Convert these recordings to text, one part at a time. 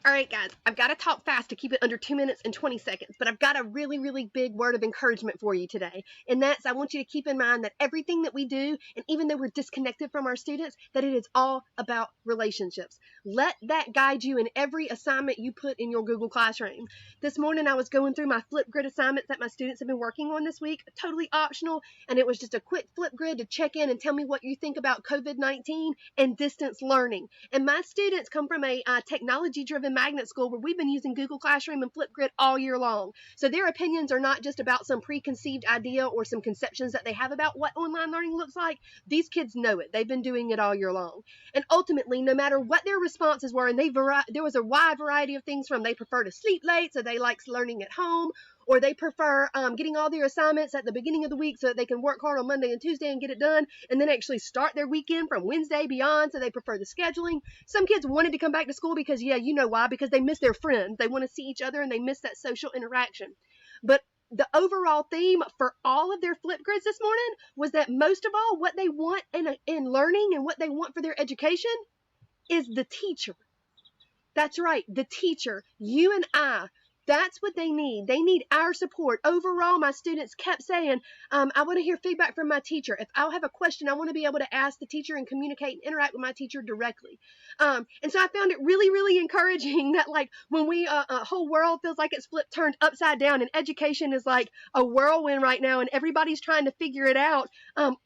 All right, guys, I've got to talk fast to keep it under 2 minutes and 20 seconds, but I've got a really, really big word of encouragement for you today. And that's, I want you to keep in mind that everything that we do, and even though we're disconnected from our students, that it is all about relationships. Let that guide you in every assignment you put in your Google Classroom. This morning, I was going through my flip grid assignments that my students have been working on this week, totally optional, and it was just a quick flip grid to check in and tell me what you think about COVID-19 and distance learning. And my students come from a technology-driven magnet school where we've been using Google Classroom and Flipgrid all year long. So their opinions are not just about some preconceived idea or some conceptions that they have about what online learning looks like. These kids know it. They've been doing it all year long. And ultimately, no matter what their responses were, and there was a wide variety of things from they prefer to sleep late, so they like learning at home, or they prefer getting all their assignments at the beginning of the week so that they can work hard on Monday and Tuesday and get it done, and then actually start their weekend from Wednesday beyond, so they prefer the scheduling. Some kids wanted to come back to school because, yeah, you know why, because they miss their friends. They want to see each other, and they miss that social interaction. But the overall theme for all of their flip grids this morning was that most of all, what they want in learning and what they want for their education is the teacher. That's right, the teacher, you and I. That's what they need. They need our support. Overall, my students kept saying, I want to hear feedback from my teacher. If I have a question, I want to be able to ask the teacher and communicate and interact with my teacher directly. And so I found it really, really encouraging that, like, when a whole world feels like it's flipped, turned upside down, and education is like a whirlwind right now, and everybody's trying to figure it out,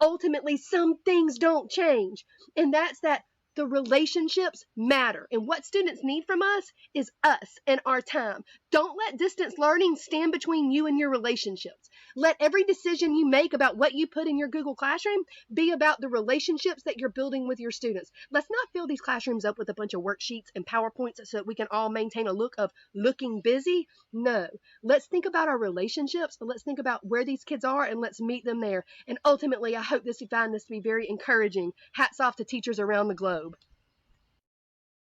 ultimately, some things don't change. And that's that the relationships matter. And what students need from us is us and our time. Don't let distance learning stand between you and your relationships. Let every decision you make about what you put in your Google Classroom be about the relationships that you're building with your students. Let's not fill these classrooms up with a bunch of worksheets and PowerPoints so that we can all maintain a look of looking busy. No. Let's think about our relationships. Let's think about where these kids are, and let's meet them there. And ultimately, I hope you find this to be very encouraging. Hats off to teachers around the globe.